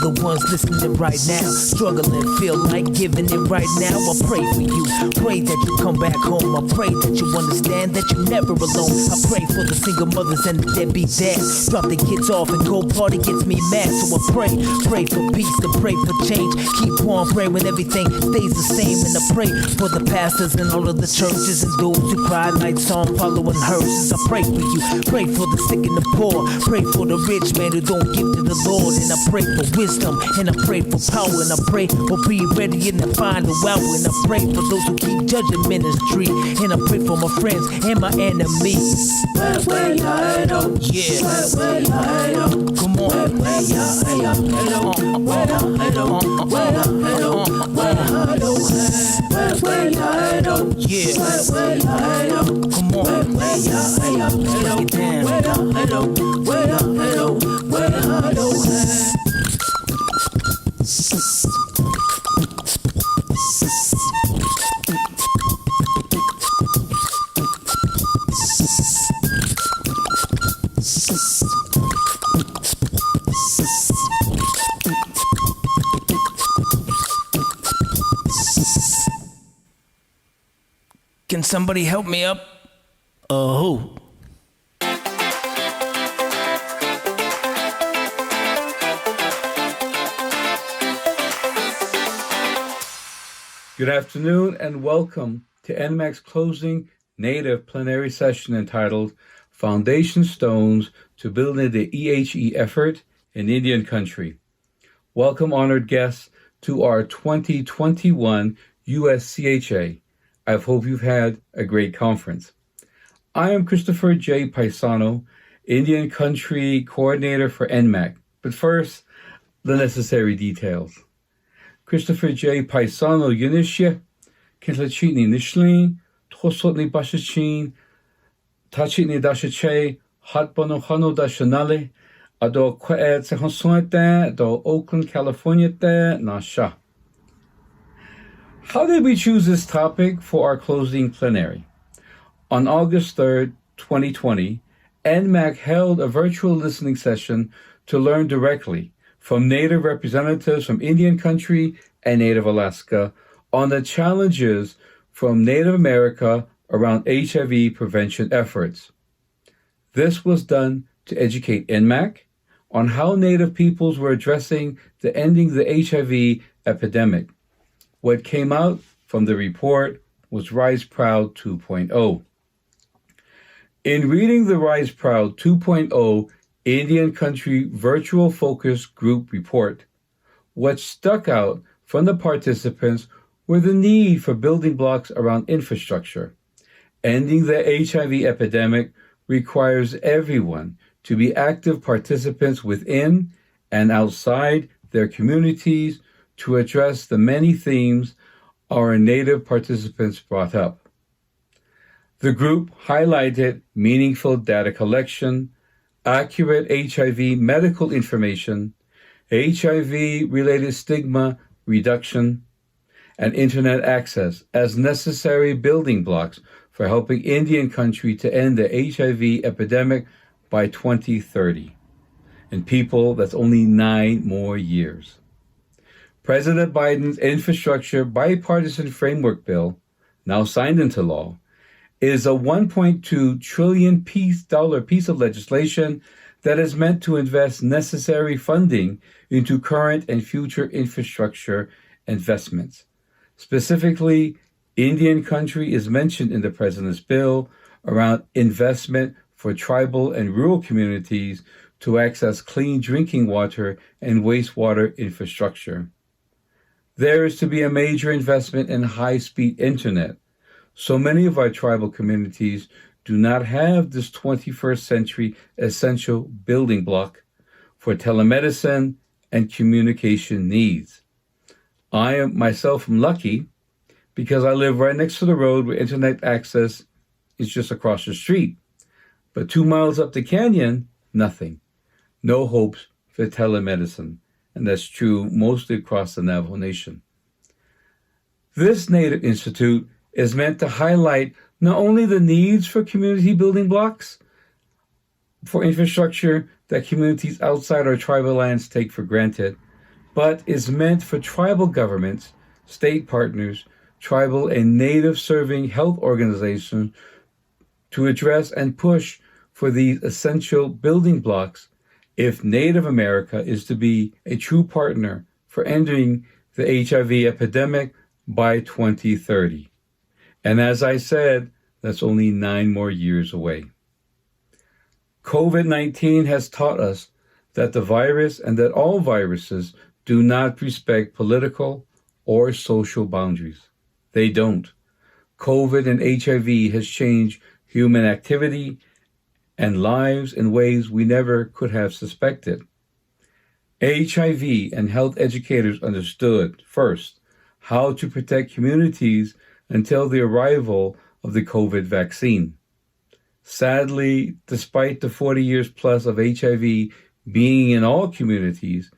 The ones listening right now, struggling, feel like giving it right now. I pray for you, pray that you come back home. I pray that you understand that you're never alone. I pray for the single mothers and the deadbeat dads. Drop the kids off and go party gets me mad. So I pray for peace and pray for change. Keep on praying when everything stays the same. And I pray for the pastors and all of the churches and those who cry like song following hearses. I pray for you, pray for the sick and the poor. Pray for the rich man who don't give to the Lord. And I pray for wisdom, and I pray for power, and I pray for being ready in the final hour, and I pray for those who keep judging ministry, and I pray for my friends and my enemies. Yeah, come on. Can somebody help me up? Who? Good afternoon and welcome to NMAC's closing native plenary session entitled Foundation Stones to Building the EHE Effort in Indian Country. Welcome, honored guests, to our 2021 USCHA. I hope you've had a great conference. I am Christopher J. Paisano, Indian Country Coordinator for NMAC. But first, the necessary details. Christopher J. Paisano Yunisha, Kintlachitni Nishlin, Tosotni Bashachin, Tachitni Dashache, Hatbono Hano Dashanale, Ado Kwaed Sehonsoete, Do Oakland, California, Nasha. How did we choose this topic for our closing plenary? On August 3rd, 2020, NMAC held a virtual listening session to learn directly from Native representatives from Indian Country and Native Alaska on the challenges from Native America around HIV prevention efforts. This was done to educate NMAC on how Native peoples were addressing the ending the HIV epidemic. What came out from the report was Rise Proud 2.0. In reading the Rise Proud 2.0 Indian Country Virtual Focus Group report, what stuck out from the participants were the need for building blocks around infrastructure. Ending the HIV epidemic requires everyone to be active participants within and outside their communities to address the many themes our Native participants brought up. The group highlighted meaningful data collection, accurate HIV medical information, HIV-related stigma reduction, and internet access as necessary building blocks for helping Indian Country to end the HIV epidemic by 2030. And people, that's only 9 more years. President Biden's infrastructure bipartisan framework bill, now signed into law, is a $1.2 trillion piece of legislation that is meant to invest necessary funding into current and future infrastructure investments. Specifically, Indian country is mentioned in the president's bill around investment for tribal and rural communities to access clean drinking water and wastewater infrastructure. There is to be a major investment in high-speed internet. So many of our tribal communities do not have this 21st century essential building block for telemedicine and communication needs. I myself am lucky because I live right next to the road where internet access is just across the street. But 2 miles up the canyon, nothing. No hopes for telemedicine. And that's true mostly across the Navajo Nation. This Native Institute is meant to highlight not only the needs for community building blocks for infrastructure that communities outside our tribal lands take for granted, but is meant for tribal governments, state partners, tribal and Native serving health organizations to address and push for these essential building blocks if Native America is to be a true partner for ending the HIV epidemic by 2030. And as I said, that's only 9 more years away. COVID-19 has taught us that the virus and that all viruses do not respect political or social boundaries. They don't. COVID and HIV has changed human activity and lives in ways we never could have suspected. HIV and health educators understood, first, how to protect communities until the arrival of the COVID vaccine. Sadly, despite the 40 years plus of HIV being in all communities,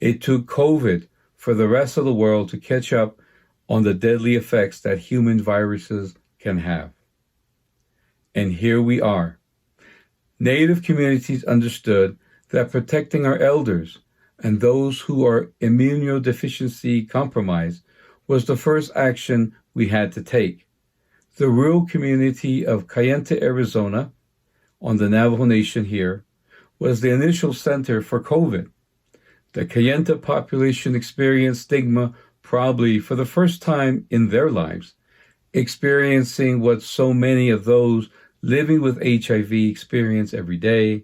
it took COVID for the rest of the world to catch up on the deadly effects that human viruses can have. And here we are. Native communities understood that protecting our elders and those who are immunodeficiency compromised was the first action we had to take. The rural community of Kayenta, Arizona, on the Navajo Nation here, was the initial center for COVID. The Kayenta population experienced stigma probably for the first time in their lives, experiencing what so many of those living with HIV experience every day,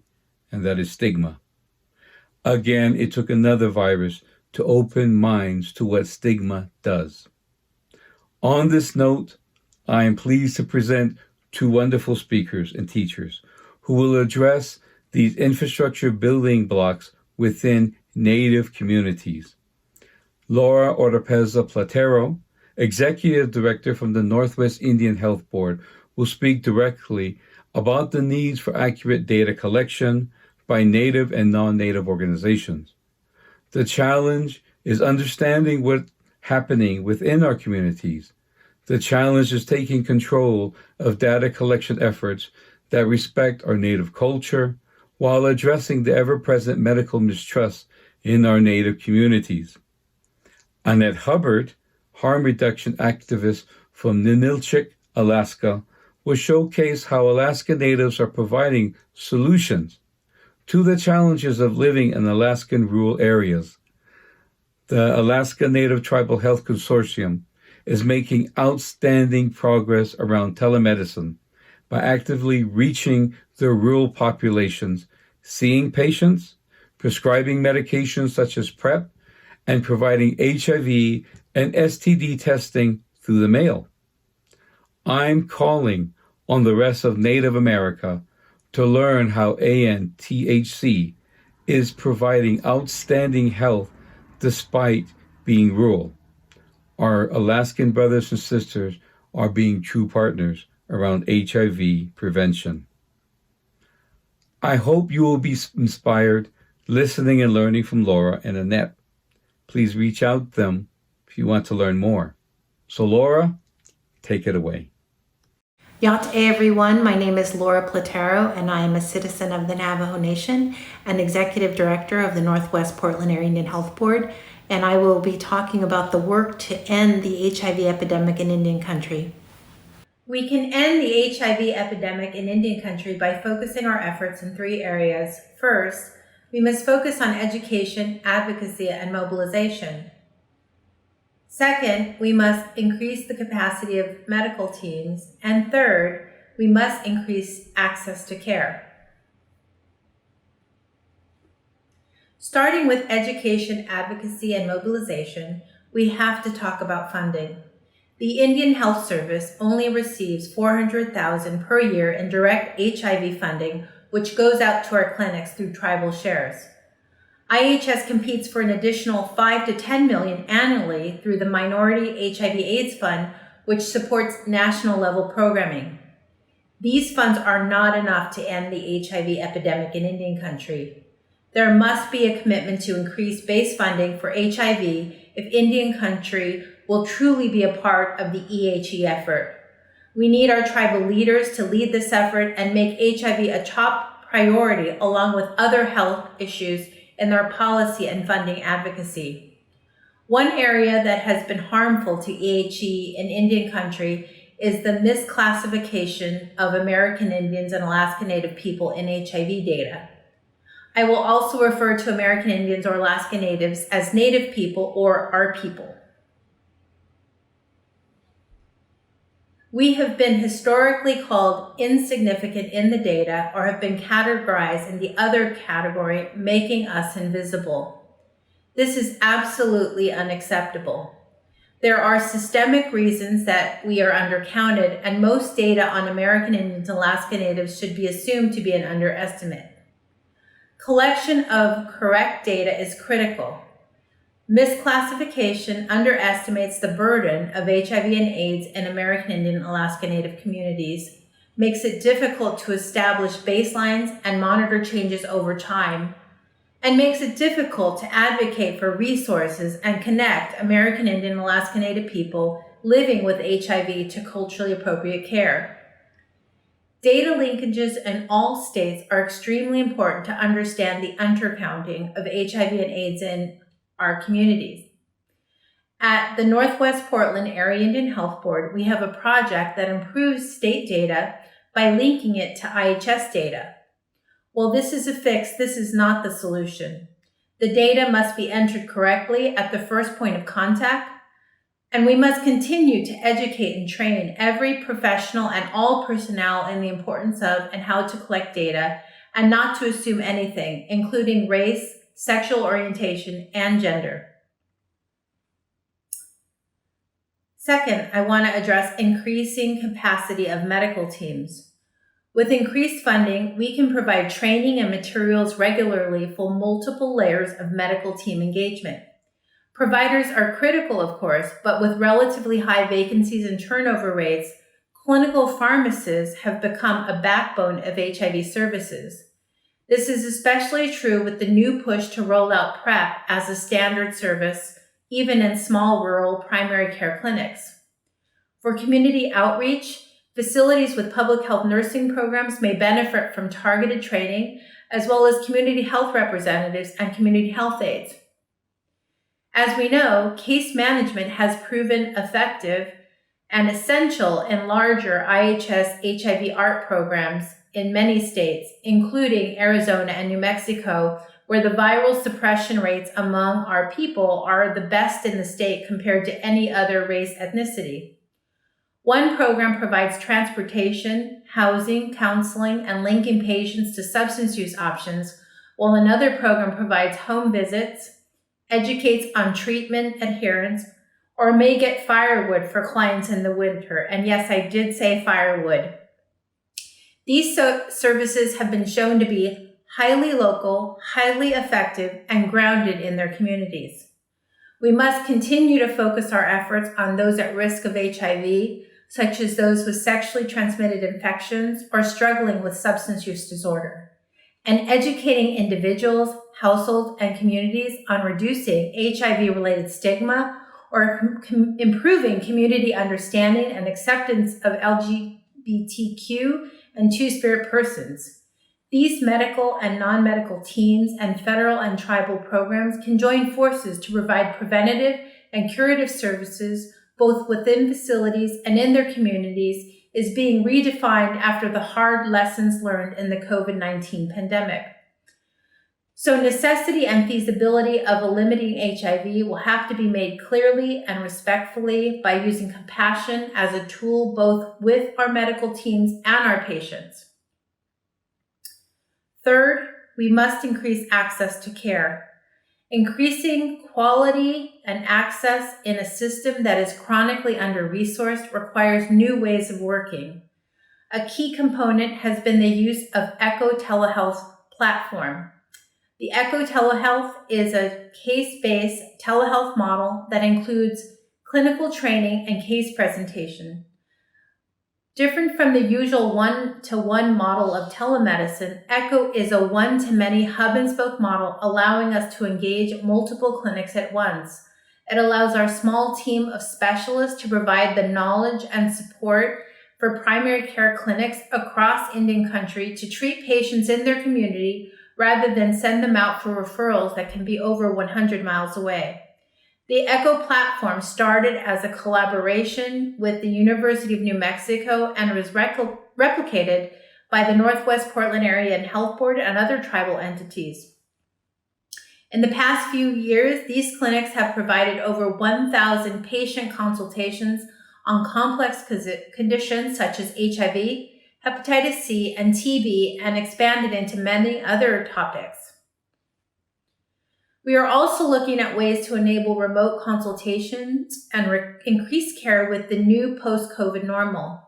and that is stigma. Again, it took another virus to open minds to what stigma does. On this note, I am pleased to present 2 wonderful speakers and teachers who will address these infrastructure building blocks within Native communities. Laura Oropeza Platero, Executive Director from the Northwest Indian Health Board, will speak directly about the needs for accurate data collection by Native and non-Native organizations. The challenge is understanding what's happening within our communities. The challenge is taking control of data collection efforts that respect our Native culture while addressing the ever-present medical mistrust in our Native communities. Annette Hubbard, harm reduction activist from Ninilchik, Alaska, will showcase how Alaska Natives are providing solutions to the challenges of living in Alaskan rural areas. The Alaska Native Tribal Health Consortium is making outstanding progress around telemedicine by actively reaching the rural populations, seeing patients, prescribing medications such as PrEP, and providing HIV and STD testing through the mail. I'm calling on the rest of Native America to learn how ANTHC is providing outstanding health despite being rural. Our Alaskan brothers and sisters are being true partners around HIV prevention. I hope you will be inspired listening and learning from Laura and Annette. Please reach out to them if you want to learn more. So Laura, take it away. Yat everyone, my name is Laura Platero and I am a citizen of the Navajo Nation and Executive Director of the Northwest Portland Area Indian Health Board, and I will be talking about the work to end the HIV epidemic in Indian Country. We can end the HIV epidemic in Indian Country by focusing our efforts in 3 areas. First, we must focus on education, advocacy, and mobilization. Second, we must increase the capacity of medical teams. And third, we must increase access to care. Starting with education, advocacy, and mobilization, we have to talk about funding. The Indian Health Service only receives $400,000 per year in direct HIV funding, which goes out to our clinics through tribal shares. IHS competes for an additional $5 to $10 million annually through the Minority HIV/AIDS Fund, which supports national level programming. These funds are not enough to end the HIV epidemic in Indian Country. There must be a commitment to increase base funding for HIV if Indian Country will truly be a part of the EHE effort. We need our tribal leaders to lead this effort and make HIV a top priority along with other health issues in their policy and funding advocacy. One area that has been harmful to EHE in Indian Country is the misclassification of American Indians and Alaska Native people in HIV data. I will also refer to American Indians or Alaska Natives as Native people or our people. We have been historically called insignificant in the data or have been categorized in the other category, making us invisible. This is absolutely unacceptable. There are systemic reasons that we are undercounted, and most data on American Indians and Alaska Natives should be assumed to be an underestimate. Collection of correct data is critical. Misclassification underestimates the burden of HIV and AIDS in American Indian and Alaska Native communities, makes it difficult to establish baselines and monitor changes over time, and makes it difficult to advocate for resources and connect American Indian and Alaska Native people living with HIV to culturally appropriate care. Data linkages in all states are extremely important to understand the undercounting of HIV and AIDS in our communities. At the Northwest Portland Area Indian Health Board, we have a project that improves state data by linking it to IHS data. While this is a fix, this is not the solution. The data must be entered correctly at the first point of contact, and we must continue to educate and train every professional and all personnel in the importance of and how to collect data, and not to assume anything, including race, sexual orientation, and gender. Second, I want to address increasing capacity of medical teams. With increased funding, we can provide training and materials regularly for multiple layers of medical team engagement. Providers are critical, of course, but with relatively high vacancies and turnover rates, clinical pharmacists have become a backbone of HIV services. This is especially true with the new push to roll out PrEP as a standard service, even in small rural primary care clinics. For community outreach, facilities with public health nursing programs may benefit from targeted training, as well as community health representatives and community health aides. As we know, case management has proven effective and essential in larger IHS HIV ART programs in many states, including Arizona and New Mexico, where the viral suppression rates among our people are the best in the state compared to any other race ethnicity. One program provides transportation, housing, counseling, and linking patients to substance use options, while another program provides home visits, educates on treatment adherence, or may get firewood for clients in the winter. And yes, I did say firewood. These services have been shown to be highly local, highly effective, and grounded in their communities. We must continue to focus our efforts on those at risk of HIV, such as those with sexually transmitted infections or struggling with substance use disorder, and educating individuals, households, and communities on reducing HIV-related stigma or improving community understanding and acceptance of LGBTQ, and Two-Spirit persons. These medical and non-medical teams and federal and tribal programs can join forces to provide preventative and curative services both within facilities and in their communities is being redefined after the hard lessons learned in the COVID-19 pandemic. So necessity and feasibility of eliminating HIV will have to be made clearly and respectfully by using compassion as a tool both with our medical teams and our patients. Third, we must increase access to care. Increasing quality and access in a system that is chronically under-resourced requires new ways of working. A key component has been the use of Echo Telehealth platform. The Echo Telehealth is a case-based telehealth model that includes clinical training and case presentation. Different from the usual one-to-one model of telemedicine, Echo is a one-to-many hub-and-spoke model allowing us to engage multiple clinics at once. It allows our small team of specialists to provide the knowledge and support for primary care clinics across Indian country to treat patients in their community rather than send them out for referrals that can be over 100 miles away. The Echo platform started as a collaboration with the University of New Mexico and was replicated by the Northwest Portland Area and Health Board and other tribal entities. In the past few years, these clinics have provided over 1,000 patient consultations on complex conditions such as HIV, hepatitis C, and TB, and expanded into many other topics. We are also looking at ways to enable remote consultations and increase care with the new post-COVID normal.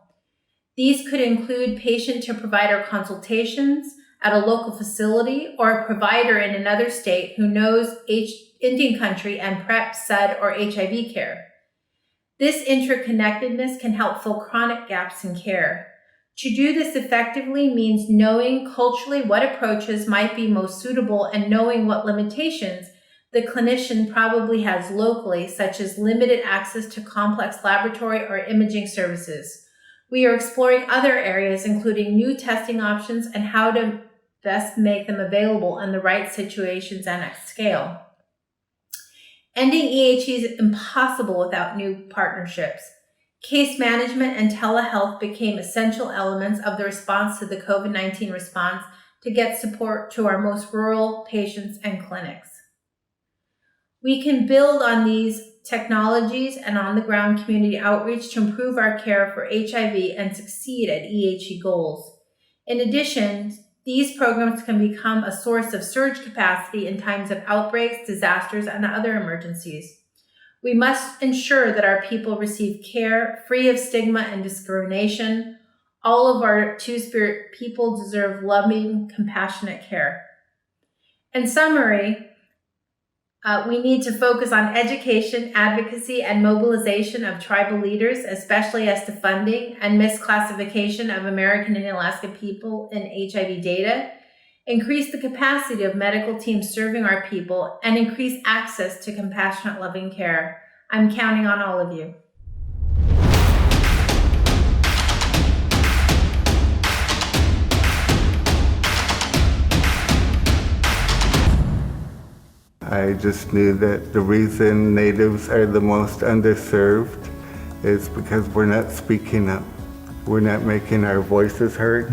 These could include patient-to-provider consultations at a local facility or a provider in another state who knows Indian country and PrEP, SUD, or HIV care. This interconnectedness can help fill chronic gaps in care. To do this effectively means knowing culturally what approaches might be most suitable and knowing what limitations the clinician probably has locally, such as limited access to complex laboratory or imaging services. We are exploring other areas, including new testing options and how to best make them available in the right situations and at scale. Ending EHE is impossible without new partnerships. Case management and telehealth became essential elements of the response to the COVID-19 response to get support to our most rural patients and clinics. We can build on these technologies and on-the-ground community outreach to improve our care for HIV and succeed at EHE goals. In addition, these programs can become a source of surge capacity in times of outbreaks, disasters, and other emergencies. We must ensure that our people receive care free of stigma and discrimination. All of our Two-Spirit people deserve loving, compassionate care. In summary, we need to focus on education, advocacy, and mobilization of tribal leaders, especially as to funding and misclassification of American and Alaska people in HIV data, increase the capacity of medical teams serving our people, and increase access to compassionate, loving care. I'm counting on all of you. I just knew that the reason Natives are the most underserved is because we're not speaking up. We're not making our voices heard.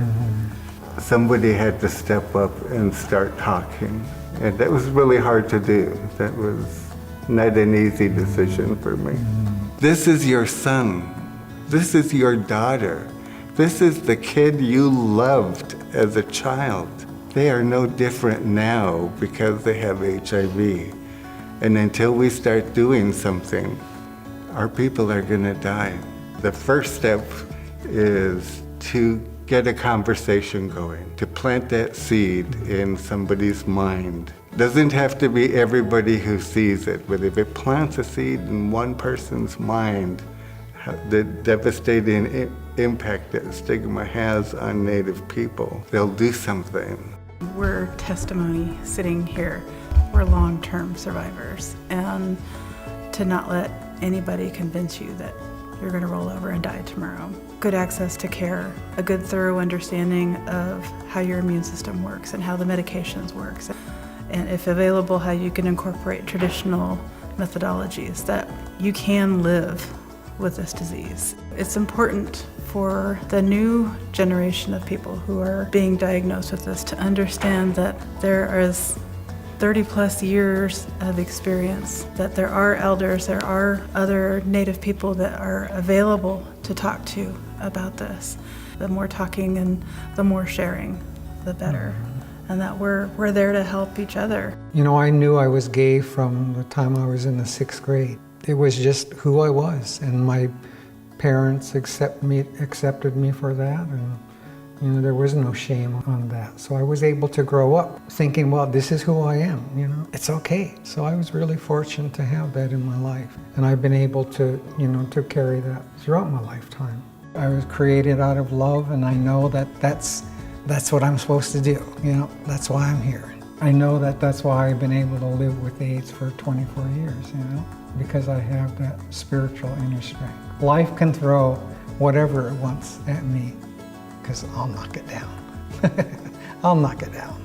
Somebody had to step up and start talking. And that was really hard to do. That was not an easy decision for me. This is your son. This is your daughter. This is the kid you loved as a child. They are no different now because they have HIV. And until we start doing something, our people are gonna die. The first step is to get a conversation going, to plant that seed in somebody's mind. Doesn't have to be everybody who sees it, but if it plants a seed in one person's mind, the devastating impact that stigma has on Native people, they'll do something. We're testimony sitting here. We're long-term survivors. And to not let anybody convince you that you're going to roll over and die tomorrow. Good access to care, a good thorough understanding of how your immune system works and how the medications work. And if available, how you can incorporate traditional methodologies that you can live with this disease. It's important for the new generation of people who are being diagnosed with this to understand that there is 30 plus years of experience, that there are elders, there are other Native people that are available to talk to about this. The more talking and the more sharing, the better. And that we're there to help each other. You know, I knew I was gay from the time I was in the 6th grade. It was just who I was, and my parents accepted me for that, and you know, there was no shame on that. So I was able to grow up thinking, well, this is who I am, you know, it's okay. So I was really fortunate to have that in my life. And I've been able to, you know, to carry that throughout my lifetime. I was created out of love, and I know that that's what I'm supposed to do, you know, that's why I'm here. I know that that's why I've been able to live with AIDS for 24 years, you know, because I have that spiritual inner strength. Life can throw whatever it wants at me, because I'll knock it down. I'll knock it down.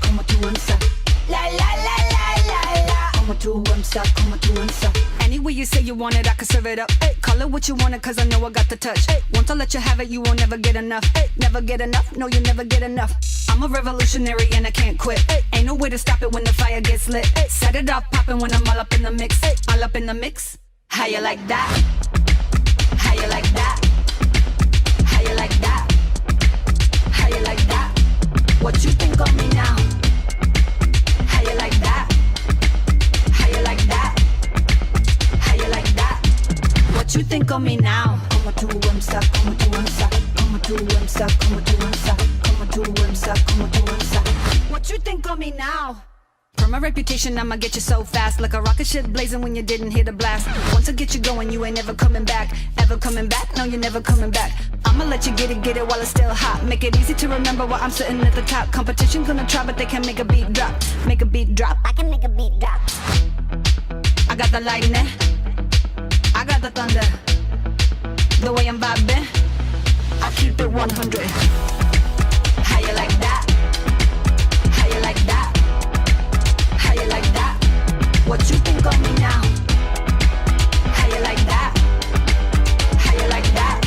Como tú ansa, la la la la la la. Como tú ansa. Any way you say you want it, I can serve it up. Ay, call it what you want it, cause I know I got the touch. Ay, once I let you have it, you won't never get enough. Ay, never get enough, no, you never get enough. I'm a revolutionary and I can't quit. Ay, ain't no way to stop it when the fire gets lit. Ay, set it off popping when I'm all up in the mix. Ay, all up in the mix. How you like that? How you like that? How you like that? How you like that? What you think of me now? How you like that? How you like that? How you like that? What you think of me now? Como tú ansa, como tú ansa, como tú ansa, como tú ansa, como tú ansa, como tú ansa. What you think of me now? For my reputation, I'ma get you so fast, like a rocket ship blazing when you didn't hear the blast. Once I get you going, you ain't never coming back. Ever coming back? No, you're never coming back. I'ma let you get it while it's still hot. Make it easy to remember while I'm sitting at the top. Competition gonna try, but they can't make a beat drop. Make a beat drop. I can make a beat drop. I got the lightning. I got the thunder. The way I'm vibing, I keep it 100. How you like that? How you like that? How you like that? What you think of me now? How you like that? How you like that?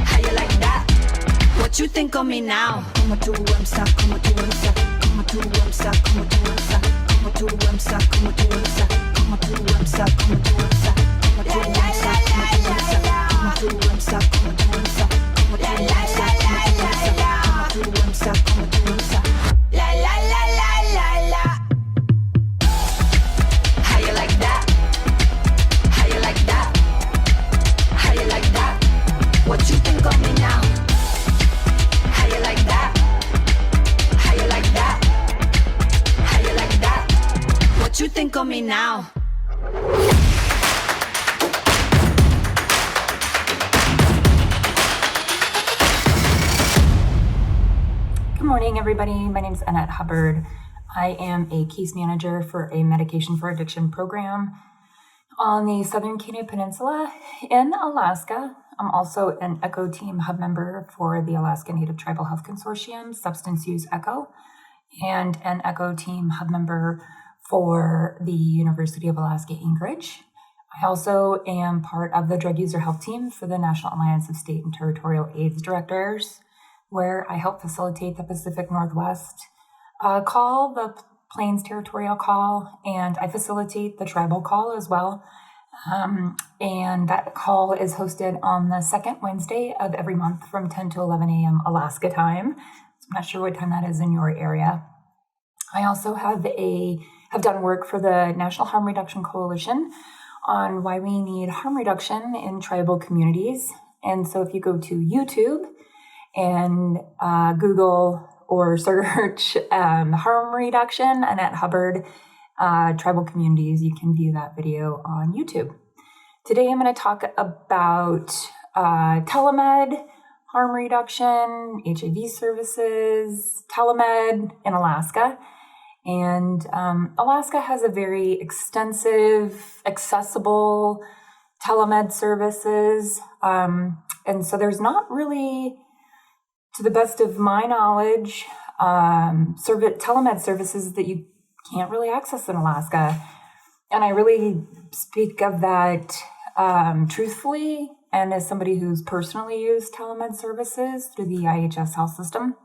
How you like that? What you think of me now? Como tú ansa, como tú ansa, como tú ansa, como tú ansa, como tú ansa, como tú ansa, como tú ansa, como tú ansa, como tú ansa, como tú ansa, como tú ansa, como tú ansa, como tú ansa, como tú ansa, como tú ansa. La la la la la la. How you like that? How you like that? How you like that? What you think of me now? How you like that? How you like that? How you like that? What you think of me now? Good morning, everybody. My name is Annette Hubbard. I am a case manager for a medication for addiction program on the Southern Kenai Peninsula in Alaska. I'm also an ECHO team hub member for the Alaska Native Tribal Health Consortium, Substance Use ECHO, and an ECHO team hub member for the University of Alaska Anchorage. I also am part of the Drug User Health Team for the National Alliance of State and Territorial AIDS Directors, where I help facilitate the Pacific Northwest call, the Plains Territorial call, and I facilitate the tribal call as well. And that call is hosted on the second Wednesday of every month from 10 to 11 a.m. Alaska time. So I'm not sure what time that is in your area. I also have done work for the National Harm Reduction Coalition on why we need harm reduction in tribal communities. And so if you go to YouTube and Google or search harm reduction, Annette Hubbard, tribal communities. You can view that video on YouTube. Today I'm going to talk about telemed, harm reduction, HIV services, telemed in Alaska. And Alaska has a very extensive, accessible telemed services. And so there's not really, to the best of my knowledge, telemed services that you can't really access in Alaska. And I really speak of that truthfully and as somebody who's personally used telemed services through the IHS health system.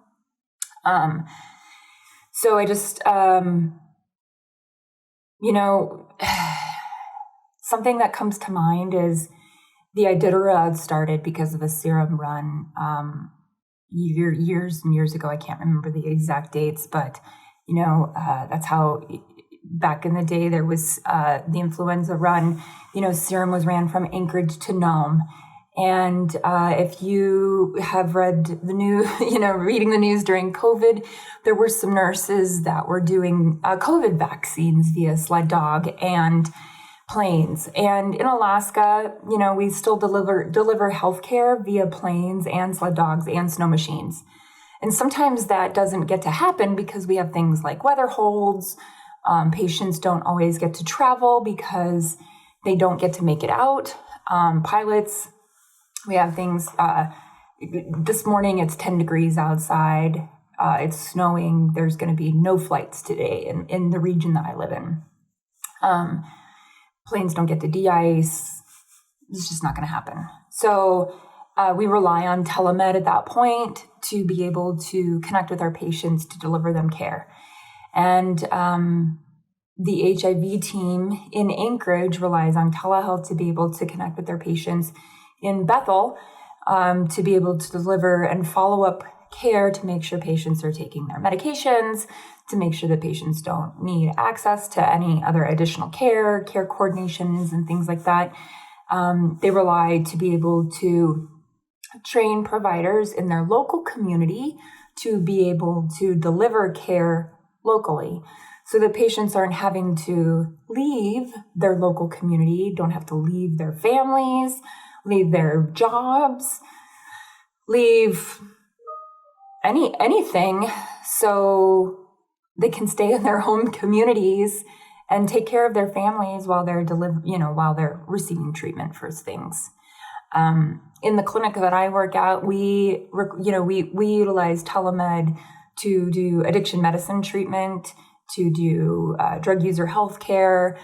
So I just, something that comes to mind is the Iditarod started because of a serum run years and years ago. I can't remember the exact dates, but, that's how back in the day there was the influenza run, serum was ran from Anchorage to Nome. And if you have read the news, reading the news during COVID, there were some nurses that were doing COVID vaccines via sled dog and planes. And in Alaska, we still deliver healthcare via planes and sled dogs and snow machines. And sometimes that doesn't get to happen because we have things like weather holds. Patients don't always get to travel because they don't get to make it out. Pilots, we have things, this morning it's 10 degrees outside, it's snowing, there's going to be no flights today in the region that I live in. Planes don't get to de-ice, it's just not going to happen. So we rely on telemed at that point to be able to connect with our patients to deliver them care. And the HIV team in Anchorage relies on telehealth to be able to connect with their patients in Bethel, to be able to deliver and follow up care to make sure patients are taking their medications, to make sure that patients don't need access to any other additional care coordinations and things like that. They rely to be able to train providers in their local community to be able to deliver care locally. So that patients aren't having to leave their local community, don't have to leave their families, leave their jobs, leave anything, so they can stay in their home communities and take care of their families while they're while they're receiving treatment for things. In the clinic that I work at, we utilize telemed to do addiction medicine treatment, to do drug user health care.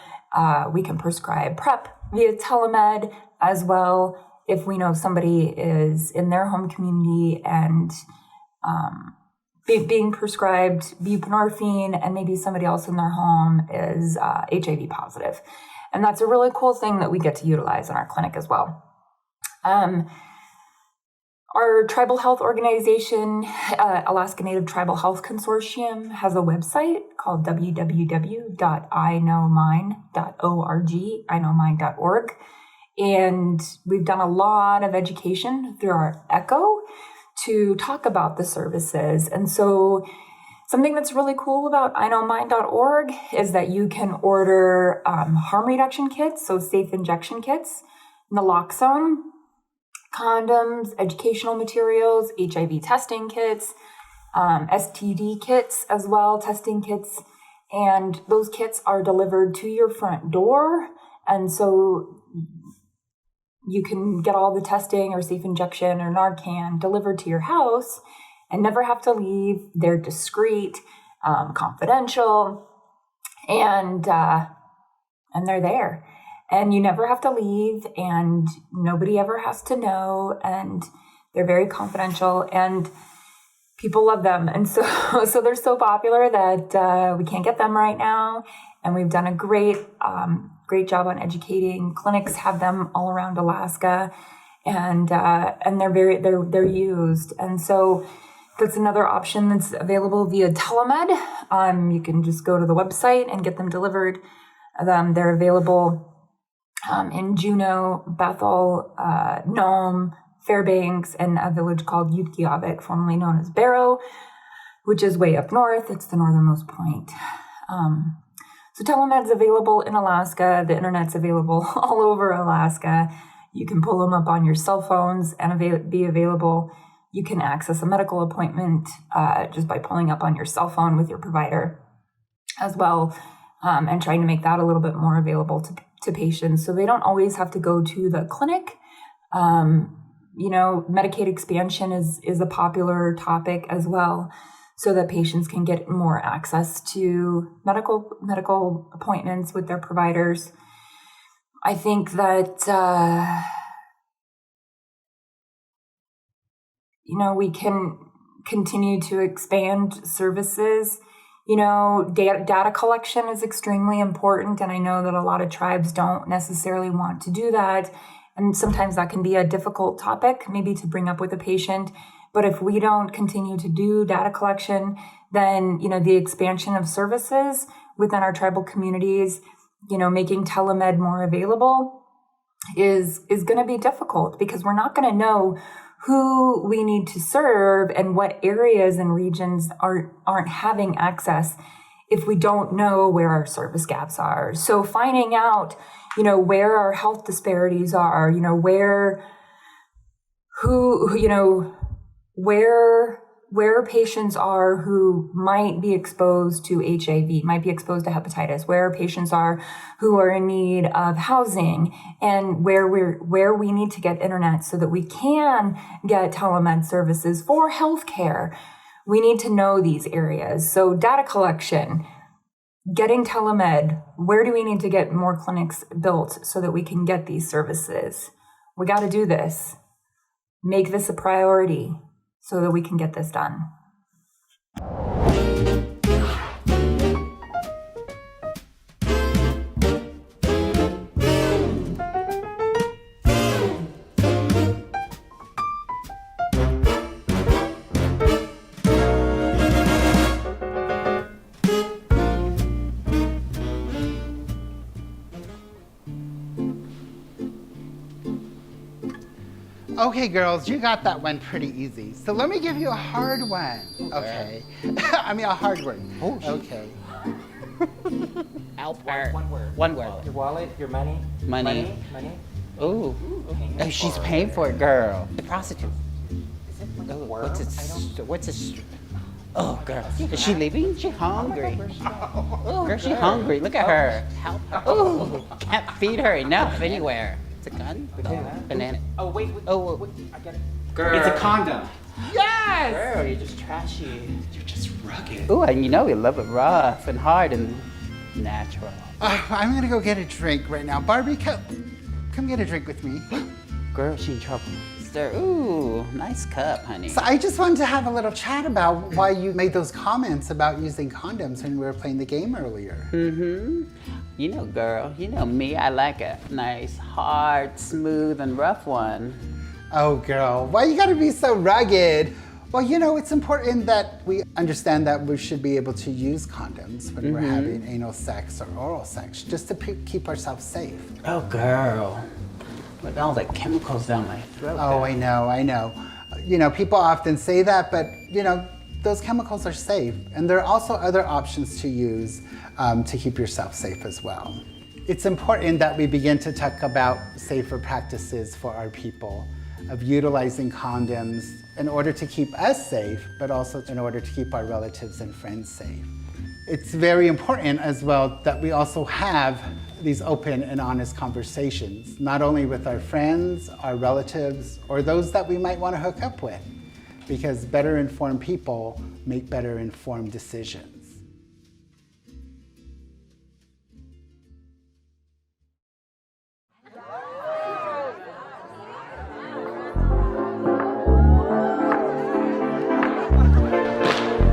We can prescribe PrEP via telemed as well if we know somebody is in their home community and being prescribed buprenorphine and maybe somebody else in their home is HIV positive. And that's a really cool thing that we get to utilize in our clinic as well. Our tribal health organization, Alaska Native Tribal Health Consortium, has a website called www.iknowmine.org. And we've done a lot of education through our ECHO to talk about the services. And so something that's really cool about iknowmine.org is that you can order harm reduction kits, so safe injection kits, naloxone, condoms, educational materials, HIV testing kits, STD kits as well, testing kits. And those kits are delivered to your front door. And so you can get all the testing or safe injection or Narcan delivered to your house and never have to leave. They're discreet, confidential, and they're there. And you never have to leave, and nobody ever has to know, and they're very confidential, and people love them. And so they're so popular that we can't get them right now, and we've done a great job on educating. Clinics have them all around Alaska, and they're used. And so that's another option that's available via telemed. You can just go to the website and get them delivered. They're available in Juneau, Bethel, Nome, Fairbanks, and a village called Utqiagvik, formerly known as Barrow, which is way up north. It's the northernmost point. So telemed's available in Alaska. The internet's available all over Alaska. You can pull them up on your cell phones and be available. You can access a medical appointment just by pulling up on your cell phone with your provider as well, and trying to make that a little bit more available to patients. So they don't always have to go to the clinic. Medicaid expansion is a popular topic as well, so that patients can get more access to medical appointments with their providers. I think that, we can continue to expand services. Data collection is extremely important, and I know that a lot of tribes don't necessarily want to do that. And sometimes that can be a difficult topic, maybe to bring up with a patient. But if we don't continue to do data collection, then, the expansion of services within our tribal communities, making telemed more available is going to be difficult, because we're not going to know who we need to serve and what areas and regions aren't having access if we don't know where our service gaps are. So finding out, where our health disparities are, where patients are who might be exposed to HIV, might be exposed to hepatitis, where patients are who are in need of housing, and where we need to get internet so that we can get telemed services for healthcare. We need to know these areas. So data collection, getting telemed, where do we need to get more clinics built so that we can get these services? We got to do this. Make this a priority so that we can get this done. Okay, girls, you got that one pretty easy. So let me give you a hard one. Okay. I mean, a hard one. Oh, okay. Alpart. One word. One word. Your wallet, your money. Money. Money. Ooh. Paying She's for paying it. for it, girl. The prostitute. Is it like Oh, a worm? what's it? Oh, girl. Is she leaving? She hungry. Oh, Girl, she hungry. Look at her. Oh, can't feed her enough anywhere. It's a gun? Banana. Oh, wait. Oh, wait. I got it. girl. It's a condom. Yes! Girl, you're just trashy. You're just rugged. Ooh, and we love it rough and hard and natural. I'm gonna go get a drink right now. Barbie, come get a drink with me. Girl, she in trouble. Sir, ooh, nice cup, honey. So I just wanted to have a little chat about why you made those comments about using condoms when we were playing the game earlier. Mm-hmm. Girl, me, I like a nice, hard, smooth, and rough one. Oh, girl, why you gotta be so rugged? Well, it's important that we understand that we should be able to use condoms when we're having anal sex or oral sex, just to keep ourselves safe. Oh, girl. With all the chemicals down my throat. Oh, I know. People often say that, but, those chemicals are safe. And there are also other options to use to keep yourself safe as well. It's important that we begin to talk about safer practices for our people, of utilizing condoms in order to keep us safe, but also in order to keep our relatives and friends safe. It's very important as well that we also have these open and honest conversations, not only with our friends, our relatives, or those that we might want to hook up with, because better informed people make better informed decisions.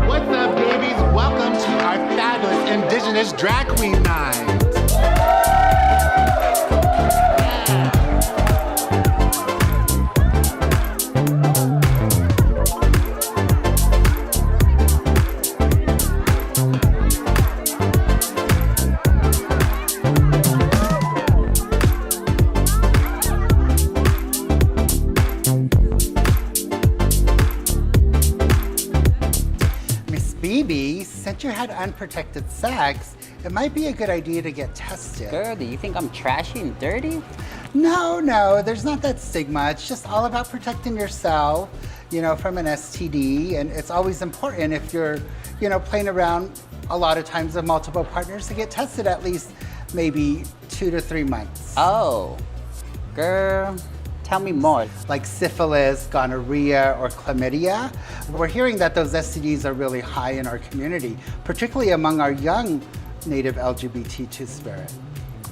What's up, babies? Welcome to our fabulous Indigenous Drag Queen Night. suspect you had unprotected sex, it might be a good idea to get tested. Girl, do you think I'm trashy and dirty? No, there's not that stigma. It's just all about protecting yourself, from an STD. And it's always important if you're, playing around a lot of times with multiple partners to get tested at least maybe 2 to 3 months. Oh, girl, tell me more. Like syphilis, gonorrhea, or chlamydia. We're hearing that those STDs are really high in our community, particularly among our young Native LGBT spirit.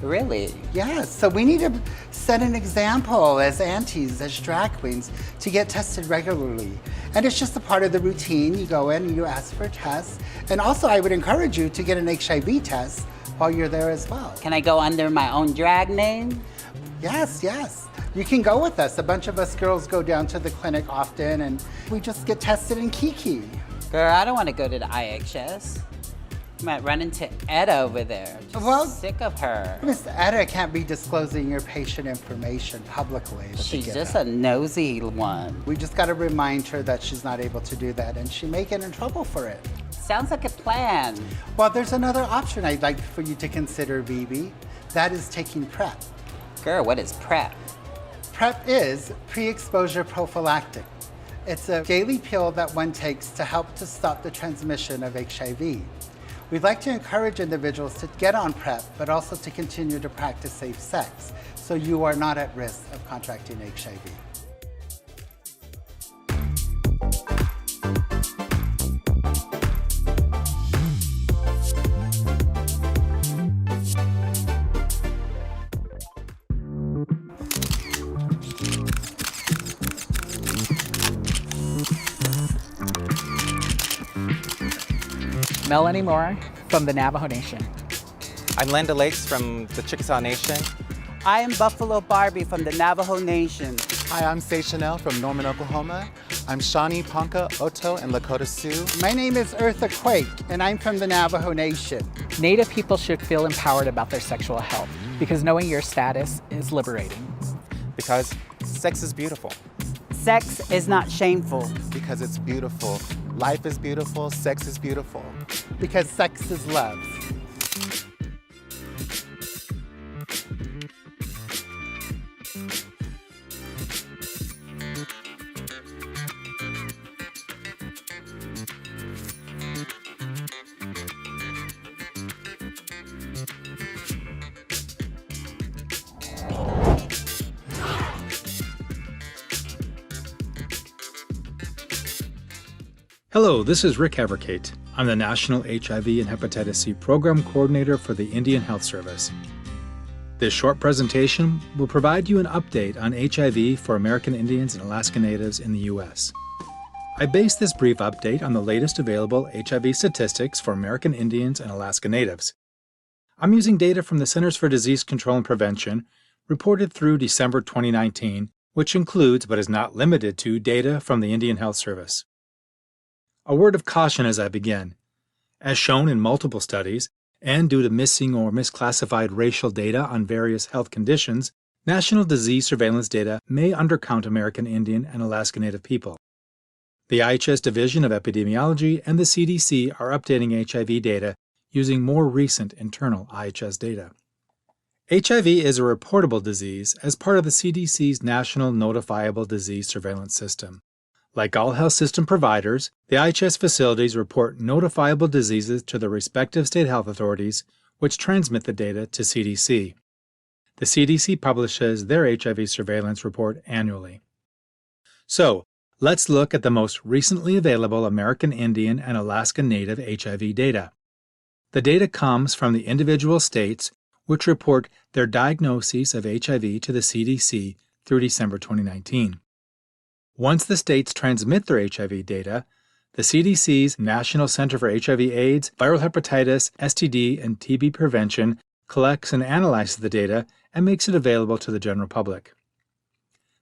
Really? Yes, so we need to set an example as aunties, as drag queens, to get tested regularly. And it's just a part of the routine. You go in and you ask for a test. And also I would encourage you to get an HIV test while you're there as well. Can I go under my own drag name? Yes. You can go with us. A bunch of us girls go down to the clinic often and we just get tested in Kiki. Girl, I don't want to go to the IHS. You might run into Etta over there. Just sick of her. Miss Etta can't be disclosing your patient information publicly. She's just a nosy one. We just got to remind her that she's not able to do that, and she may get in trouble for it. Sounds like a plan. Well, there's another option I'd like for you to consider, Bibi. That is taking PrEP. Girl, what is PrEP? PrEP is pre-exposure prophylactic. It's a daily pill that one takes to help to stop the transmission of HIV. We'd like to encourage individuals to get on PrEP, but also to continue to practice safe sex, so you are not at risk of contracting HIV. Melanie Moore from the Navajo Nation. I'm Linda Lakes from the Chickasaw Nation. I am Buffalo Barbie from the Navajo Nation. Hi, I'm Say Chanel from Norman, Oklahoma. I'm Shawnee Ponca Oto and Lakota Sioux. My name is Eartha Quake, and I'm from the Navajo Nation. Native people should feel empowered about their sexual health because knowing your status is liberating. Because sex is beautiful. Sex is not shameful. Because it's beautiful. Life is beautiful, sex is beautiful. Because sex is love. Hello, this is Rick Haverkate. I'm the National HIV and Hepatitis C Program Coordinator for the Indian Health Service. This short presentation will provide you an update on HIV for American Indians and Alaska Natives in the U.S. I base this brief update on the latest available HIV statistics for American Indians and Alaska Natives. I'm using data from the Centers for Disease Control and Prevention, reported through December 2019, which includes but is not limited to data from the Indian Health Service. A word of caution as I begin. As shown in multiple studies, and due to missing or misclassified racial data on various health conditions, national disease surveillance data may undercount American Indian and Alaska Native people. The IHS Division of Epidemiology and the CDC are updating HIV data using more recent internal IHS data. HIV is a reportable disease as part of the CDC's National Notifiable Disease Surveillance System. Like all health system providers, the IHS facilities report notifiable diseases to the respective state health authorities, which transmit the data to CDC. The CDC publishes their HIV surveillance report annually. So, let's look at the most recently available American Indian and Alaska Native HIV data. The data comes from the individual states, which report their diagnoses of HIV to the CDC through December 2019. Once the states transmit their HIV data, the CDC's National Center for HIV/AIDS, Viral Hepatitis, STD, and TB Prevention collects and analyzes the data and makes it available to the general public.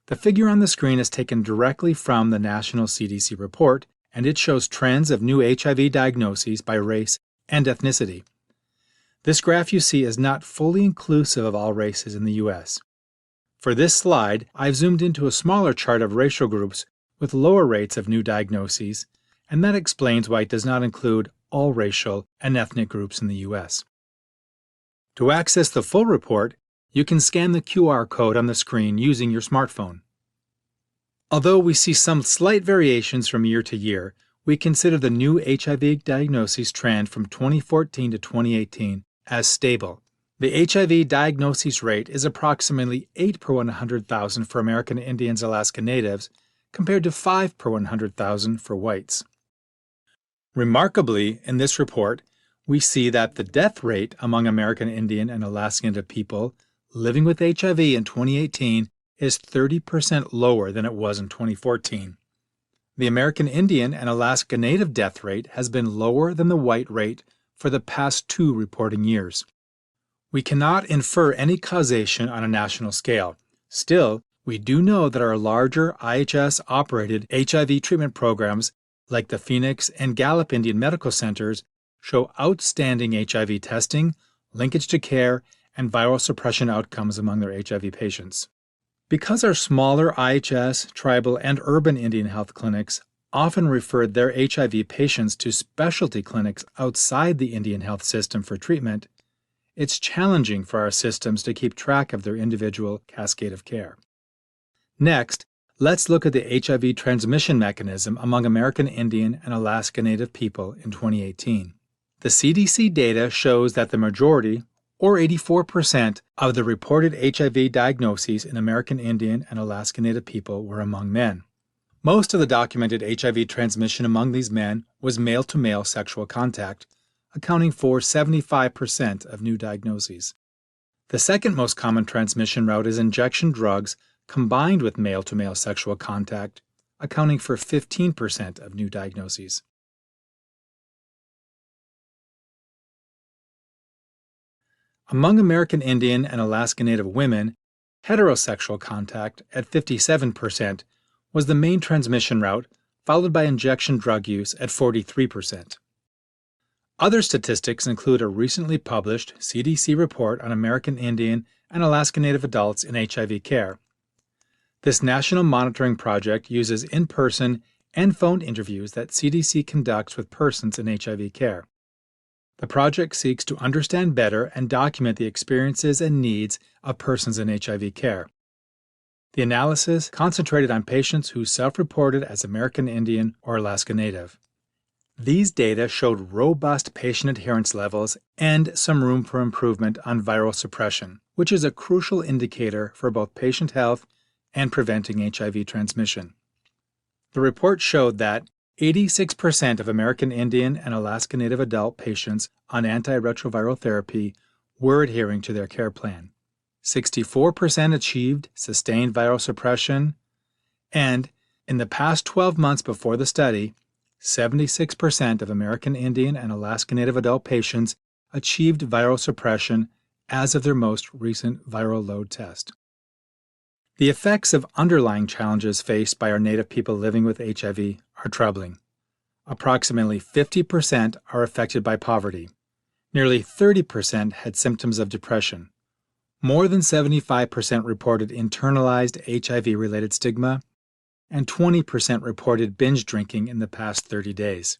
The figure on the screen is taken directly from the National CDC report, and it shows trends of new HIV diagnoses by race and ethnicity. This graph you see is not fully inclusive of all races in the U.S. For this slide, I've zoomed into a smaller chart of racial groups with lower rates of new diagnoses, and that explains why it does not include all racial and ethnic groups in the U.S. To access the full report, you can scan the QR code on the screen using your smartphone. Although we see some slight variations from year to year, we consider the new HIV diagnoses trend from 2014 to 2018 as stable. The HIV diagnosis rate is approximately 8 per 100,000 for American Indians, Alaska Natives, compared to 5 per 100,000 for whites. Remarkably, in this report, we see that the death rate among American Indian and Alaska Native people living with HIV in 2018 is 30% lower than it was in 2014. The American Indian and Alaska Native death rate has been lower than the white rate for the past 2 reporting years. We cannot infer any causation on a national scale. Still, we do know that our larger IHS-operated HIV treatment programs, like the Phoenix and Gallup Indian Medical Centers, show outstanding HIV testing, linkage to care, and viral suppression outcomes among their HIV patients. Because our smaller IHS, tribal, and urban Indian health clinics often referred their HIV patients to specialty clinics outside the Indian health system for treatment, it's challenging for our systems to keep track of their individual cascade of care. Next, let's look at the HIV transmission mechanism among American Indian and Alaska Native people in 2018. The CDC data shows that the majority, or 84%, of the reported HIV diagnoses in American Indian and Alaska Native people were among men. Most of the documented HIV transmission among these men was male-to-male sexual contact, accounting for 75% of new diagnoses. The second most common transmission route is injection drugs combined with male-to-male sexual contact, accounting for 15% of new diagnoses. Among American Indian and Alaska Native women, heterosexual contact at 57% was the main transmission route, followed by injection drug use at 43%. Other statistics include a recently published CDC report on American Indian and Alaska Native adults in HIV care. This national monitoring project uses in-person and phone interviews that CDC conducts with persons in HIV care. The project seeks to understand better and document the experiences and needs of persons in HIV care. The analysis concentrated on patients who self-reported as American Indian or Alaska Native. These data showed robust patient adherence levels and some room for improvement on viral suppression, which is a crucial indicator for both patient health and preventing HIV transmission. The report showed that 86% of American Indian and Alaska Native adult patients on antiretroviral therapy were adhering to their care plan. 64% achieved sustained viral suppression, and in the past 12 months before the study, 76% of American Indian and Alaska Native adult patients achieved viral suppression as of their most recent viral load test. The effects of underlying challenges faced by our Native people living with HIV are troubling. Approximately 50% are affected by poverty. Nearly 30% had symptoms of depression. More than 75% reported internalized HIV-related stigma, and 20% reported binge drinking in the past 30 days.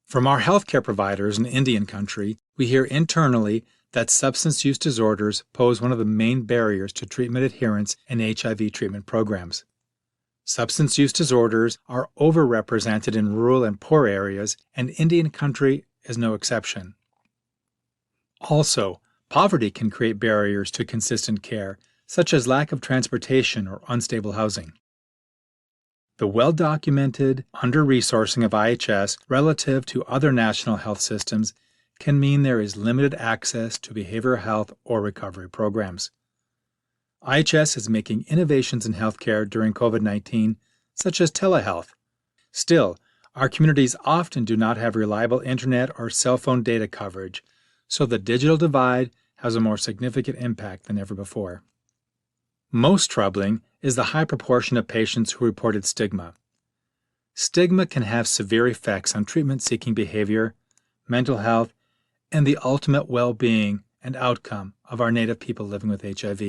From our healthcare providers in Indian country, we hear internally that substance use disorders pose one of the main barriers to treatment adherence in HIV treatment programs. Substance use disorders are overrepresented in rural and poor areas, and Indian country is no exception. Also, poverty can create barriers to consistent care, such as lack of transportation or unstable housing. The well-documented under-resourcing of IHS relative to other national health systems can mean there is limited access to behavioral health or recovery programs. IHS is making innovations in healthcare during COVID-19, such as telehealth. Still, our communities often do not have reliable internet or cell phone data coverage, so the digital divide has a more significant impact than ever before. Most troubling is the high proportion of patients who reported stigma. Stigma can have severe effects on treatment-seeking behavior, mental health, and the ultimate well-being and outcome of our Native people living with HIV.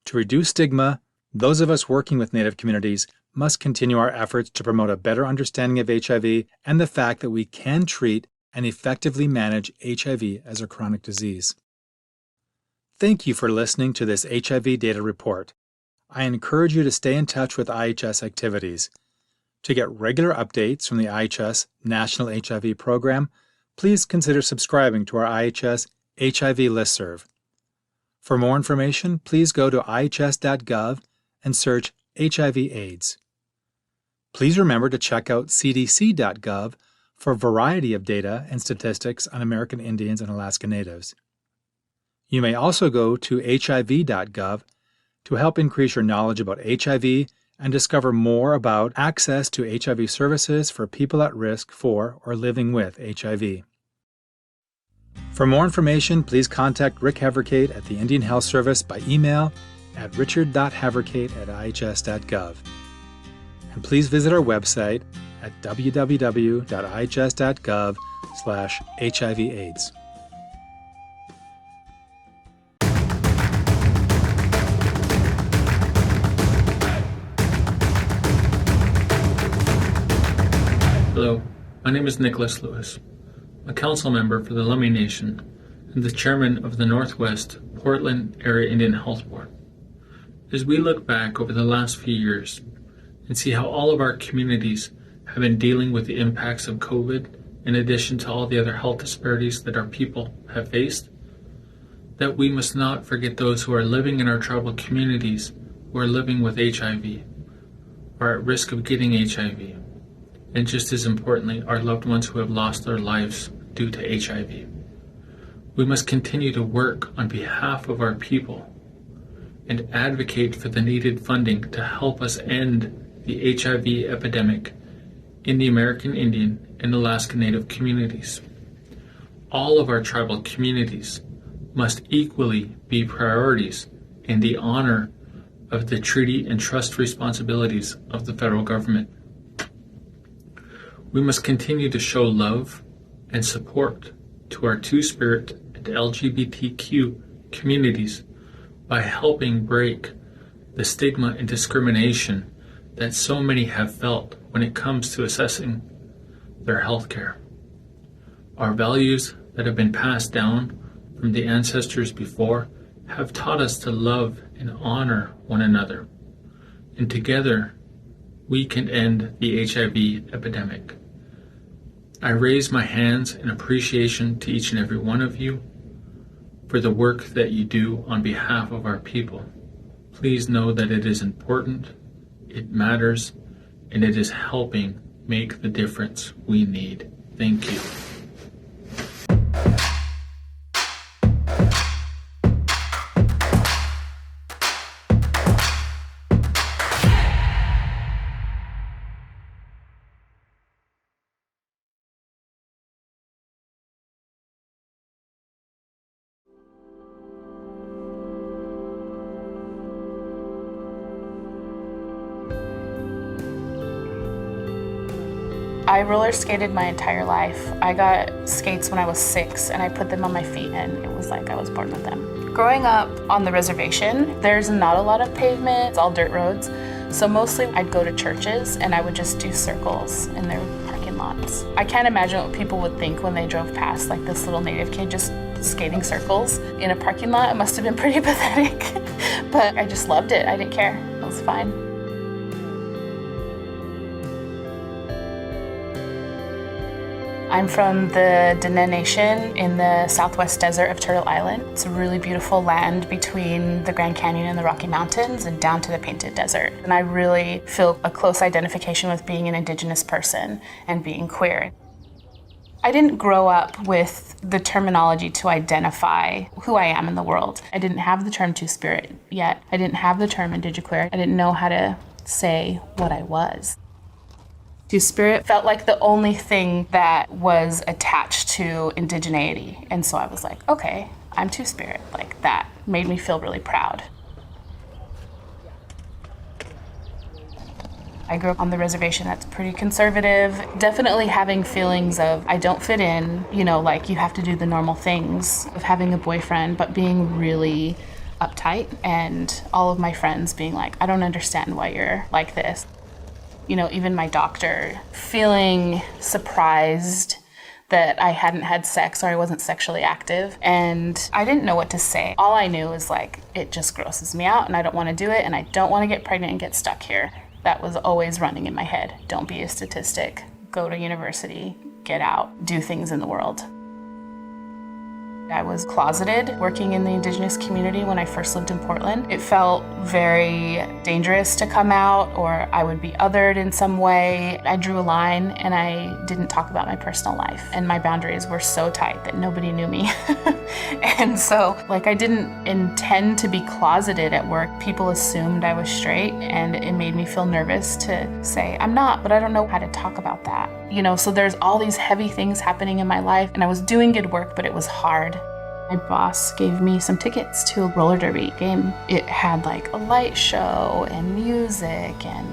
To reduce stigma, those of us working with Native communities must continue our efforts to promote a better understanding of HIV and the fact that we can treat and effectively manage HIV as a chronic disease. Thank you for listening to this HIV data report. I encourage you to stay in touch with IHS activities. To get regular updates from the IHS National HIV Program, please consider subscribing to our IHS HIV listserv. For more information, please go to ihs.gov and search HIV/AIDS. Please remember to check out cdc.gov for a variety of data and statistics on American Indians and Alaska Natives. You may also go to hiv.gov to help increase your knowledge about HIV and discover more about access to HIV services for people at risk for or living with HIV. For more information, please contact Rick Haverkate at the Indian Health Service by email at richard.haverkate@ihs.gov. And please visit our website at www.ihs.gov/HIV/AIDS. Hello, my name is Nicholas Lewis, a council member for the Lummi Nation and the chairman of the Northwest Portland Area Indian Health Board. As we look back over the last few years and see how all of our communities have been dealing with the impacts of COVID, in addition to all the other health disparities that our people have faced, that we must not forget those who are living in our tribal communities who are living with HIV, or at risk of getting HIV, and just as importantly, our loved ones who have lost their lives due to HIV. We must continue to work on behalf of our people and advocate for the needed funding to help us end the HIV epidemic in the American Indian and Alaska Native communities. All of our tribal communities must equally be priorities in the honor of the treaty and trust responsibilities of the federal government. We must continue to show love and support to our Two-Spirit and LGBTQ communities by helping break the stigma and discrimination that so many have felt when it comes to assessing their health care. Our values that have been passed down from the ancestors before have taught us to love and honor one another, and together we can end the HIV epidemic. I raise my hands in appreciation to each and every one of you for the work that you do on behalf of our people. Please know that it is important, it matters, and it is helping make the difference we need. Thank you. I roller skated my entire life. I got skates when I was 6 and I put them on my feet and it was like I was born with them. Growing up on the reservation, there's not a lot of pavement, it's all dirt roads. So mostly I'd go to churches and I would just do circles in their parking lots. I can't imagine what people would think when they drove past like this little native kid just skating circles in a parking lot. It must have been pretty pathetic, but I just loved it. I didn't care, it was fine. I'm from the Dene Nation in the southwest desert of Turtle Island. It's a really beautiful land between the Grand Canyon and the Rocky Mountains and down to the Painted Desert. And I really feel a close identification with being an Indigenous person and being queer. I didn't grow up with the terminology to identify who I am in the world. I didn't have the term Two-Spirit yet. I didn't have the term Indigiqueer. I didn't know how to say what I was. Two-Spirit felt like the only thing that was attached to indigeneity. And so I was like, okay, I'm Two-Spirit. Like that made me feel really proud. I grew up on the reservation that's pretty conservative. Definitely having feelings of I don't fit in, you know, like you have to do the normal things of having a boyfriend, but being really uptight and all of my friends being like, I don't understand why you're like this. Even my doctor, feeling surprised that I hadn't had sex or I wasn't sexually active. And I didn't know what to say. All I knew was it just grosses me out and I don't want to do it and I don't want to get pregnant and get stuck here. That was always running in my head. Don't be a statistic. Go to university, get out, do things in the world. I was closeted working in the Indigenous community when I first lived in Portland. It felt very dangerous to come out, or I would be othered in some way. I drew a line and I didn't talk about my personal life. And my boundaries were so tight that nobody knew me. And so, I didn't intend to be closeted at work. People assumed I was straight, and it made me feel nervous to say, I'm not, but I don't know how to talk about that. So there's all these heavy things happening in my life, and I was doing good work, but it was hard. My boss gave me some tickets to a roller derby game. It had a light show and music and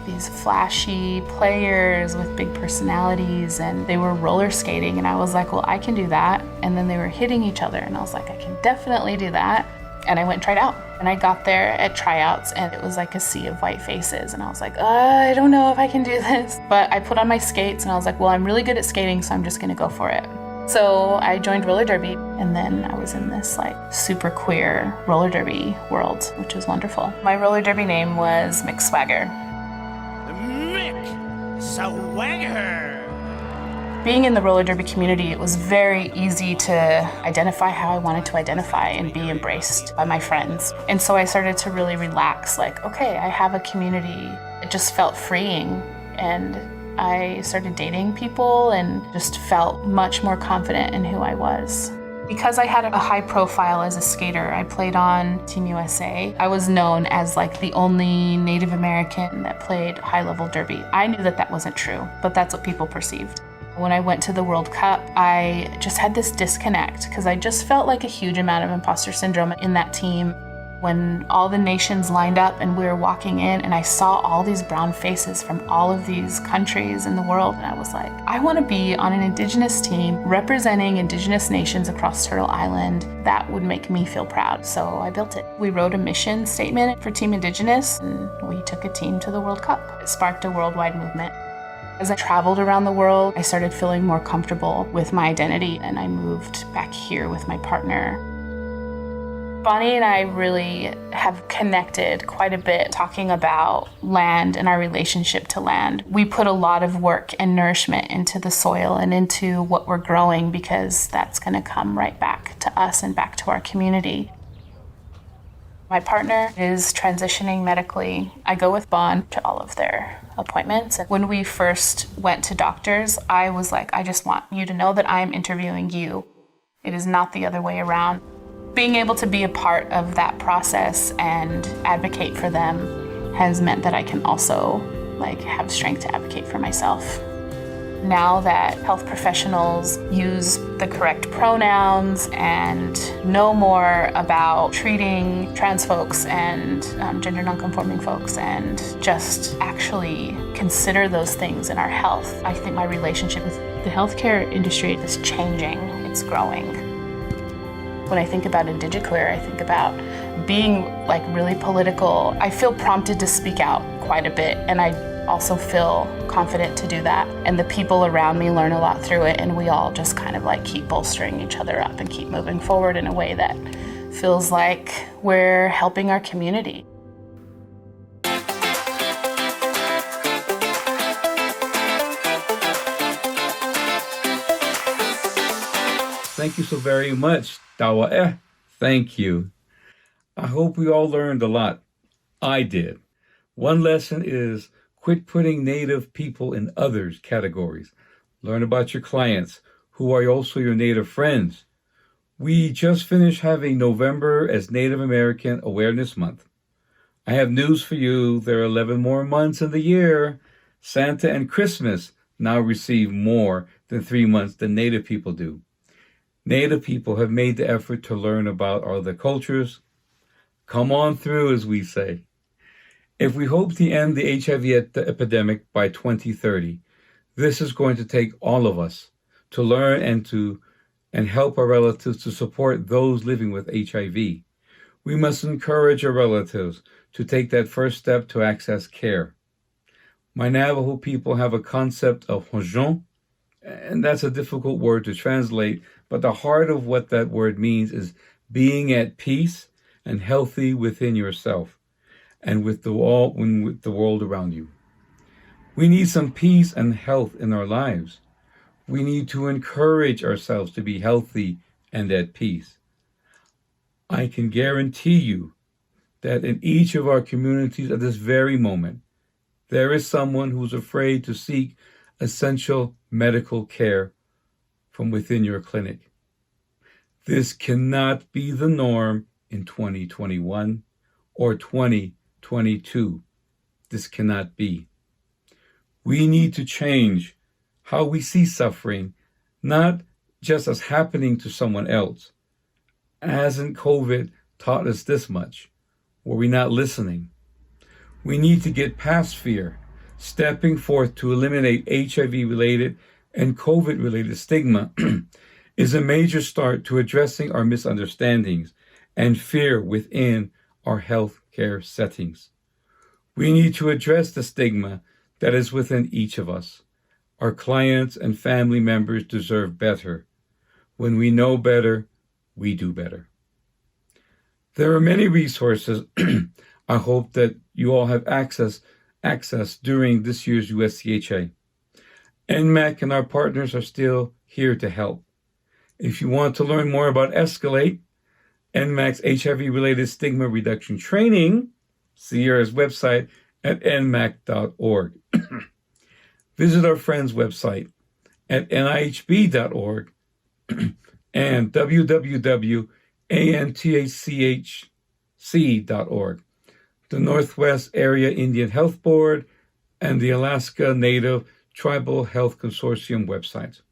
these flashy players with big personalities, and they were roller skating, and I was like, well, I can do that. And then they were hitting each other, and I was like, I can definitely do that. And I went and tried out. And I got there at tryouts, and it was like a sea of white faces. And I was like, I don't know if I can do this. But I put on my skates, and I was like, well, I'm really good at skating, so I'm just gonna go for it. So I joined roller derby, and then I was in this super queer roller derby world, which was wonderful. My roller derby name was Mick Swagger. Mick Swagger! Being in the roller derby community, it was very easy to identify how I wanted to identify and be embraced by my friends. And so I started to really relax, okay, I have a community. It just felt freeing, and I started dating people and just felt much more confident in who I was. Because I had a high profile as a skater, I played on Team USA. I was known as the only Native American that played high-level derby. I knew that wasn't true, but that's what people perceived. When I went to the World Cup, I just had this disconnect because I just felt a huge amount of imposter syndrome in that team. When all the nations lined up and we were walking in, and I saw all these brown faces from all of these countries in the world, and I was like, I want to be on an Indigenous team representing Indigenous nations across Turtle Island. That would make me feel proud. So I built it. We wrote a mission statement for Team Indigenous, and we took a team to the World Cup. It sparked a worldwide movement. As I traveled around the world, I started feeling more comfortable with my identity, and I moved back here with my partner. Bonnie and I really have connected quite a bit talking about land and our relationship to land. We put a lot of work and nourishment into the soil and into what we're growing, because that's going to come right back to us and back to our community. My partner is transitioning medically. I go with Bon to all of their appointments. When we first went to doctors, I was like, I just want you to know that I'm interviewing you. It is not the other way around. Being able to be a part of that process and advocate for them has meant that I can also have strength to advocate for myself. Now that health professionals use the correct pronouns and know more about treating trans folks and gender nonconforming folks and just actually consider those things in our health, I think my relationship with the healthcare industry is changing, it's growing. When I think about indigiqueer, I think about being really political. I feel prompted to speak out quite a bit, and I also feel confident to do that. And the people around me learn a lot through it, and we all just kind of keep bolstering each other up and keep moving forward in a way that feels like we're helping our community. Thank you so very much, Tawa. Thank you. I hope we all learned a lot. I did. One lesson is quit putting Native people in others categories. Learn about your clients, who are also your Native friends. We just finished having November as Native American Awareness Month. I have news for you. There are 11 more months in the year. Santa and Christmas now receive more than 3 months than Native people do. Native people have made the effort to learn about other cultures. Come on through, as we say. If we hope to end the HIV epidemic by 2030, this is going to take all of us to learn and help our relatives to support those living with HIV. We must encourage our relatives to take that first step to access care. My Navajo people have a concept of honjon, and that's a difficult word to translate, but the heart of what that word means is being at peace and healthy within yourself and with the world around you. We need some peace and health in our lives. We need to encourage ourselves to be healthy and at peace. I can guarantee you that in each of our communities at this very moment, there is someone who's afraid to seek essential medical care from within your clinic. This cannot be the norm in 2021 or 2022. This cannot be. We need to change how we see suffering, not just as happening to someone else. Hasn't COVID taught us this much? Were we not listening? We need to get past fear, stepping forth to eliminate HIV-related and COVID-related stigma is a major start to addressing our misunderstandings and fear within our healthcare settings. We need to address the stigma that is within each of us. Our clients and family members deserve better. When we know better, we do better. There are many resources I hope that you all have access during this year's USCHA. NMAC and our partners are still here to help. If you want to learn more about Escalate, NMAC's HIV-related stigma reduction training, Sierra's website at nmac.org. Visit our friends' website at nihb.org and www.anthc.org, the Northwest Area Indian Health Board, and the Alaska Native Tribal Health Consortium websites.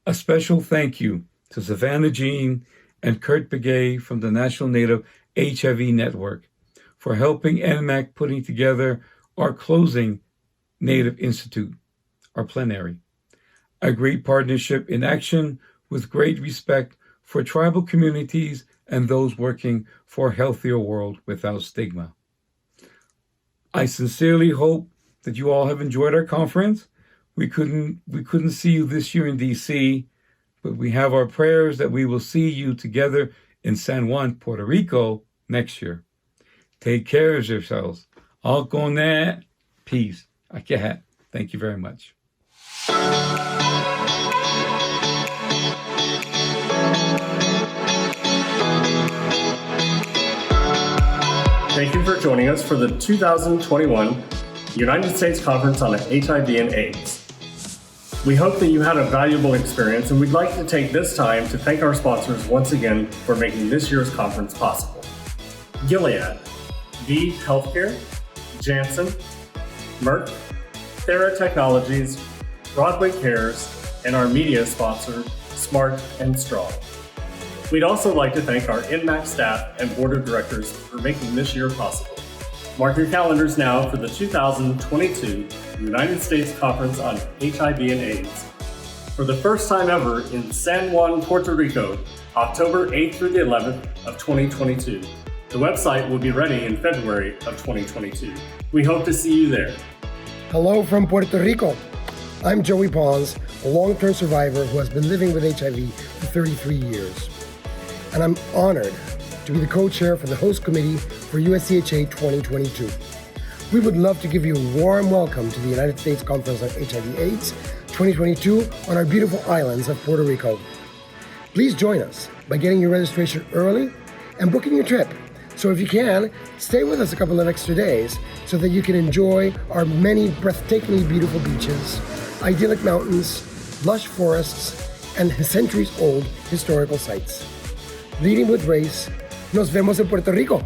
A special thank you to Savannah Jean and Kurt Begay from the National Native HIV Network for helping NMAC putting together our closing Native Institute, our plenary. A great partnership in action with great respect for tribal communities and those working for a healthier world without stigma. I sincerely hope that you all have enjoyed our conference. We couldn't see you this year in DC, but we have our prayers that we will see you together in San Juan, Puerto Rico next year. Take care of yourselves. All con that. Peace. Thank you very much. Thank you for joining us for the 2021 United States Conference on HIV and AIDS. We hope that you had a valuable experience, and we'd like to take this time to thank our sponsors once again for making this year's conference possible. Gilead, V Healthcare, Janssen, Merck, Thera Technologies, Broadway Cares, and our media sponsor, Smart and Strong. We'd also like to thank our NMAC staff and board of directors for making this year possible. Mark your calendars now for the 2022 United States Conference on HIV and AIDS. For the first time ever in San Juan, Puerto Rico, October 8th through the 11th of 2022. The website will be ready in February of 2022. We hope to see you there. Hello from Puerto Rico. I'm Joey Pons, a long-term survivor who has been living with HIV for 33 years. And I'm honored to be the co-chair for the host committee for USCHA 2022. We would love to give you a warm welcome to the United States Conference on HIV/AIDS 2022 on our beautiful islands of Puerto Rico. Please join us by getting your registration early and booking your trip. So if you can, stay with us a couple of extra days so that you can enjoy our many breathtakingly beautiful beaches, idyllic mountains, lush forests, and centuries-old historical sites. Leading with race, nos vemos en Puerto Rico.